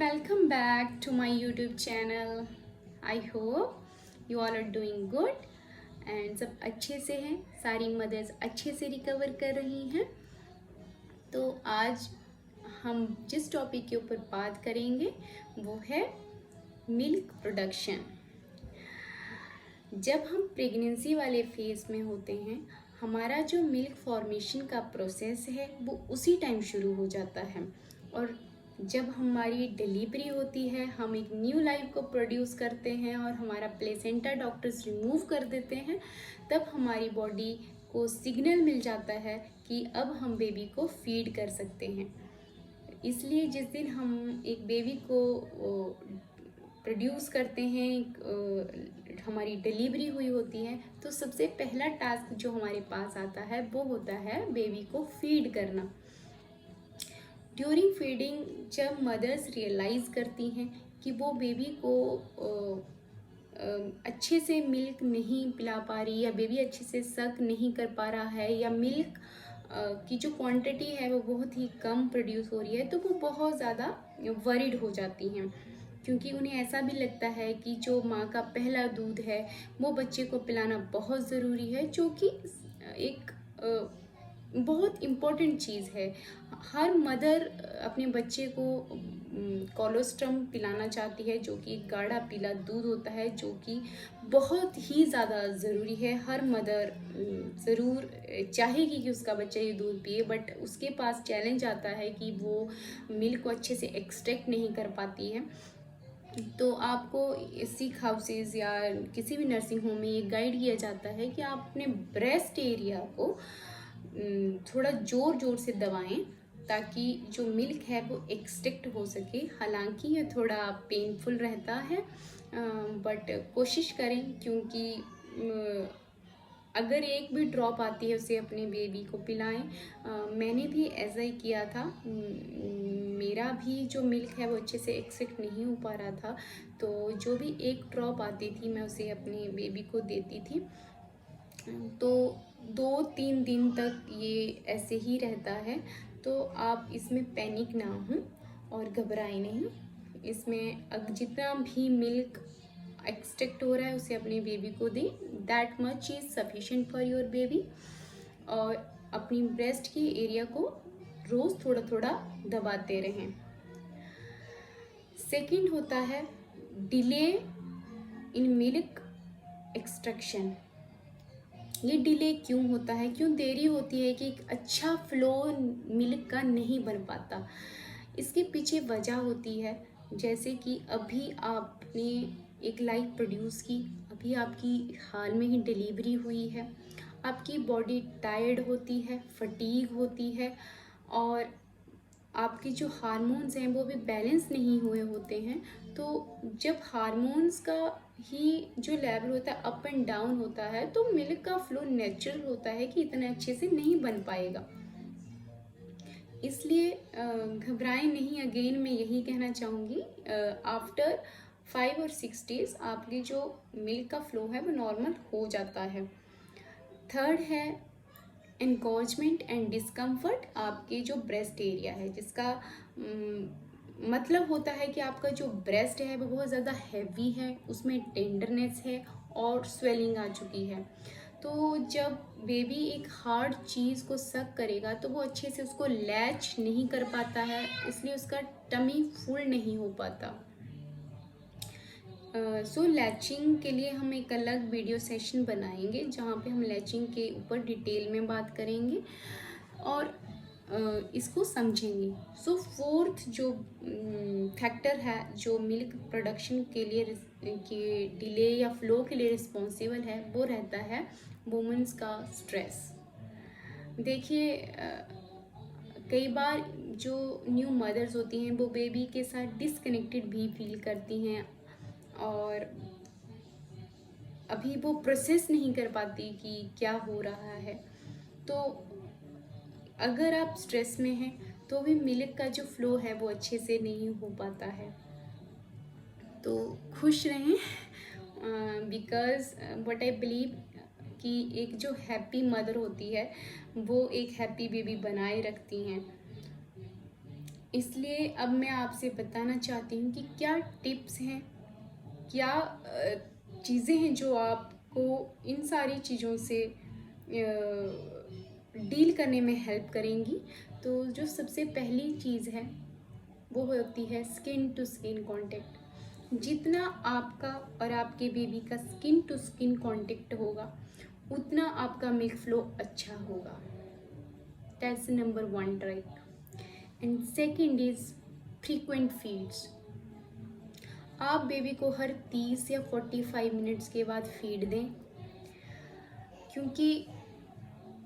welcome back to my YouTube channel. I hope you all are doing good and सब अच्छे से हैं, सारी मदर्स अच्छे से रिकवर कर रही हैं। तो आज हम जिस टॉपिक के ऊपर बात करेंगे वो है मिल्क प्रोडक्शन। जब हम प्रेगनेंसी वाले फेज़ में होते हैं, हमारा जो मिल्क फॉर्मेशन का प्रोसेस है वो उसी टाइम शुरू हो जाता है और जब हमारी डिलीवरी होती है, हम एक न्यू लाइफ को प्रोड्यूस करते हैं और हमारा प्लेसेंटा डॉक्टर्स रिमूव कर देते हैं, तब हमारी बॉडी को सिग्नल मिल जाता है कि अब हम बेबी को फीड कर सकते हैं। इसलिए जिस दिन हम एक बेबी को प्रोड्यूस करते हैं, हमारी डिलीवरी हुई होती है, तो सबसे पहला टास्क जो हमारे पास आता है वो होता है बेबी को फीड करना। ड्यूरिंग फीडिंग जब मदर्स रियलाइज़ करती हैं कि वो बेबी को अच्छे से मिल्क नहीं पिला पा रही या बेबी अच्छे से सक नहीं कर पा रहा है या मिल्क की जो क्वांटिटी है वो बहुत ही कम प्रोड्यूस हो रही है, तो वो बहुत ज़्यादा वरीड हो जाती हैं, क्योंकि उन्हें ऐसा भी लगता है कि जो माँ का पहला दूध है वो बच्चे को पिलाना बहुत ज़रूरी है, जो कि एक बहुत इम्पॉर्टेंट चीज़ है। हर मदर अपने बच्चे को कोलोस्ट्रम पिलाना चाहती है, जो कि एक गाढ़ा पीला दूध होता है, जो कि बहुत ही ज़्यादा ज़रूरी है। हर मदर ज़रूर चाहेगी कि उसका बच्चा ये दूध पिए, बट उसके पास चैलेंज आता है कि वो मिल्क को अच्छे से एक्सट्रैक्ट नहीं कर पाती है। तो आपको सिक हाउसेज या किसी भी नर्सिंग होम में ये गाइड किया जाता है कि आप अपने ब्रेस्ट एरिया को थोड़ा ज़ोर से दबाएं ताकि जो मिल्क है वो एक्सट्रैक्ट हो सके। हालांकि ये थोड़ा पेनफुल रहता है, बट कोशिश करें, क्योंकि अगर एक भी ड्रॉप आती है उसे अपने बेबी को पिलाएं। मैंने भी ऐसा ही किया था। मेरा भी जो मिल्क है वो अच्छे से एक्सट्रैक्ट नहीं हो पा रहा था, तो जो भी एक ड्रॉप आती थी मैं उसे अपने बेबी को देती थी। तो 2-3 दिन तक ये ऐसे ही रहता है, तो आप इसमें पैनिक ना हों और घबराएं नहीं। इसमें जितना भी मिल्क एक्सट्रैक्ट हो रहा है उसे अपने बेबी को दें, that much is sufficient for your baby. और अपनी ब्रेस्ट की एरिया को रोज़ थोड़ा थोड़ा दबाते रहें। सेकंड होता है डिले इन मिल्क एक्सट्रैक्शन। ये डिले क्यों होता है, क्यों देरी होती है कि एक अच्छा फ्लो मिल्क का नहीं बन पाता? इसके पीछे वजह होती है, जैसे कि अभी आपने एक लाइफ प्रोड्यूस की, अभी आपकी हाल में ही डिलीवरी हुई है, आपकी बॉडी टायर्ड होती है, फटीग होती है और आपके जो हार्मोन्स हैं वो भी बैलेंस नहीं हुए होते हैं। तो जब हार्मोन्स का ही जो लेवल होता है अप एंड डाउन होता है, तो मिल्क का फ्लो नेचुरल होता है कि इतना अच्छे से नहीं बन पाएगा। इसलिए घबराएं नहीं। अगेन मैं यही कहना चाहूँगी, आफ्टर 5 और 6 डेज आपकी जो मिल्क का फ्लो है वो नॉर्मल हो जाता है। थर्ड है एनगॉजमेंट एंड डिस्कम्फर्ट। आपके जो ब्रेस्ट एरिया है, जिसका मतलब होता है कि आपका जो ब्रेस्ट है वो बहुत ज़्यादा हैवी है, उसमें टेंडरनेस है और स्वेलिंग आ चुकी है। तो जब बेबी एक हार्ड चीज़ को सक करेगा तो वो अच्छे से उसको लैच नहीं कर पाता है, इसलिए उसका टमी फुल नहीं हो पाता। सो लैचिंग के लिए हम एक अलग वीडियो सेशन बनाएंगे जहाँ पे हम लैचिंग के ऊपर डिटेल में बात करेंगे और इसको समझेंगे। सो फोर्थ जो फैक्टर है जो मिल्क प्रोडक्शन के लिए के डिले या फ्लो के लिए रिस्पॉन्सिबल है, वो रहता है वुमेंस का स्ट्रेस। देखिए, कई बार जो न्यू मदर्स होती हैं वो बेबी के साथ डिसकनेक्टेड भी फील करती हैं और अभी वो प्रोसेस नहीं कर पाती कि क्या हो रहा है। तो अगर आप स्ट्रेस में हैं तो भी मिल्क का जो फ्लो है वो अच्छे से नहीं हो पाता है। तो खुश रहें, बिकॉज़ व्हाट आई बिलीव कि एक जो हैप्पी मदर होती है वो एक हैप्पी बेबी बनाए रखती हैं। इसलिए अब मैं आपसे बताना चाहती हूँ कि क्या टिप्स हैं, क्या चीज़ें हैं जो आपको इन सारी चीज़ों से डील करने में हेल्प करेंगी। तो जो सबसे पहली चीज़ है वो होती है स्किन टू स्किन कांटेक्ट। जितना आपका और आपके बेबी का स्किन टू स्किन कांटेक्ट होगा उतना आपका मिल्क फ्लो अच्छा होगा। That's number one, right. And second is frequent feeds. आप बेबी को हर 30 या 45 मिनट्स के बाद फीड दें, क्योंकि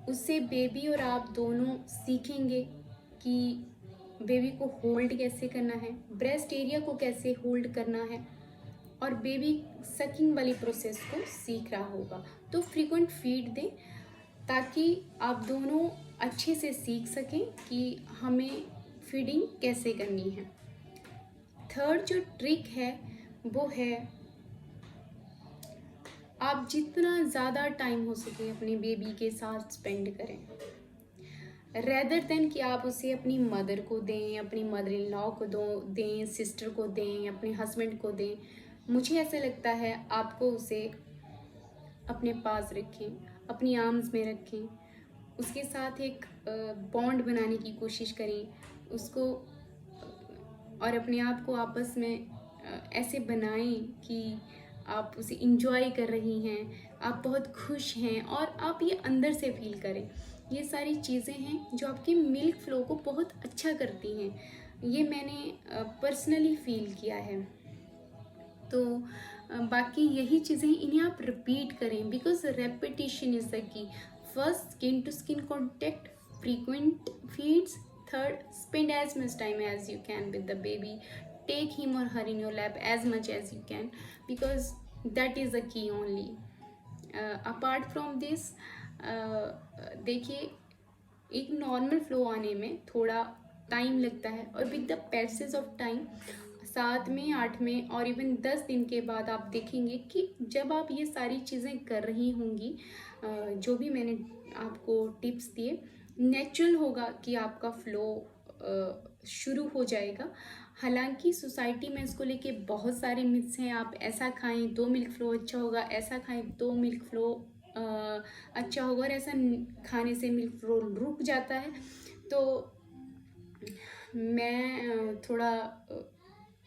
उससे बेबी और आप दोनों सीखेंगे कि बेबी को होल्ड कैसे करना है, ब्रेस्ट एरिया को कैसे होल्ड करना है, और बेबी सकिंग वाली प्रोसेस को सीख रहा होगा। तो फ्रीक्वेंट फीड दें ताकि आप दोनों अच्छे से सीख सकें कि हमें फीडिंग कैसे करनी है। थर्ड जो ट्रिक है वो है आप जितना ज़्यादा टाइम हो सके अपने बेबी के साथ स्पेंड करें, रेदर देन कि आप उसे अपनी मदर को दें, अपनी मदर इन लॉ को दें, सिस्टर को दें, अपने हस्बैंड को दें। मुझे ऐसा लगता है आपको उसे अपने पास रखें, अपनी आर्म्स में रखें, उसके साथ एक बॉन्ड बनाने की कोशिश करें उसको, और अपने आप को आपस में ऐसे बनाएं कि आप उसे इंजॉय कर रही हैं, आप बहुत खुश हैं और आप ये अंदर से फील करें। ये सारी चीज़ें हैं जो आपके मिल्क फ्लो को बहुत अच्छा करती हैं। ये मैंने पर्सनली फील किया है। तो बाकी यही चीज़ें इन्हें आप रिपीट करें, because repetition is the key. First skin to skin contact, frequent feeds, third spend as much time as you can with the baby, take him or her in your lap as much as you can, because that is the key only. Apart from this, देखिए एक normal flow आने में थोड़ा time लगता है, और with the passage of time 7 में 8 में और इवन 10 दिन के बाद आप देखेंगे कि जब आप ये सारी चीज़ें कर रही होंगी, जो भी मैंने आपको टिप्स दिए, नेचुरल होगा कि आपका फ्लो शुरू हो जाएगा। हालांकि सोसाइटी में इसको लेके बहुत सारे मिथ्स हैं, आप ऐसा खाएं तो मिल्क फ्लो अच्छा होगा, ऐसा खाएं तो मिल्क फ्लो अच्छा होगा, और ऐसा खाने से मिल्क फ्लो रुक जाता है। तो मैं थोड़ा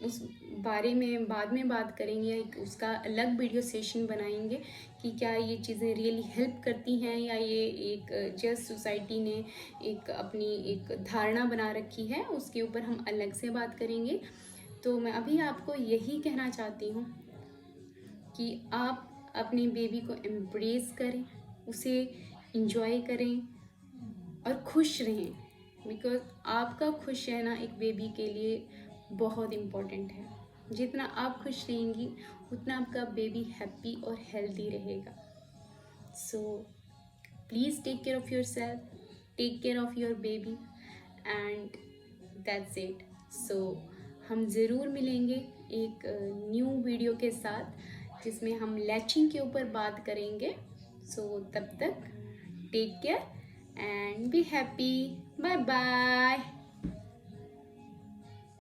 उस बारे में बाद में बात करेंगे, एक उसका अलग वीडियो सेशन बनाएंगे कि क्या ये चीज़ें रियली हेल्प करती हैं या ये एक जस्ट सोसाइटी ने एक अपनी एक धारणा बना रखी है, उसके ऊपर हम अलग से बात करेंगे। तो मैं अभी आपको यही कहना चाहती हूँ कि आप अपने बेबी को एम्ब्रेस करें, उसे इंजॉय करें और खुश रहें, बिकॉज आपका खुश रहना एक बेबी के लिए बहुत इम्पोर्टेंट है। जितना आप खुश रहेंगी उतना आपका बेबी हैप्पी और हेल्दी रहेगा। So please take care of yourself, take care of your baby, and that's it. So हम ज़रूर मिलेंगे एक न्यू वीडियो के साथ जिसमें हम लैचिंग के ऊपर बात करेंगे। सो तब तक take care and be happy. Bye bye.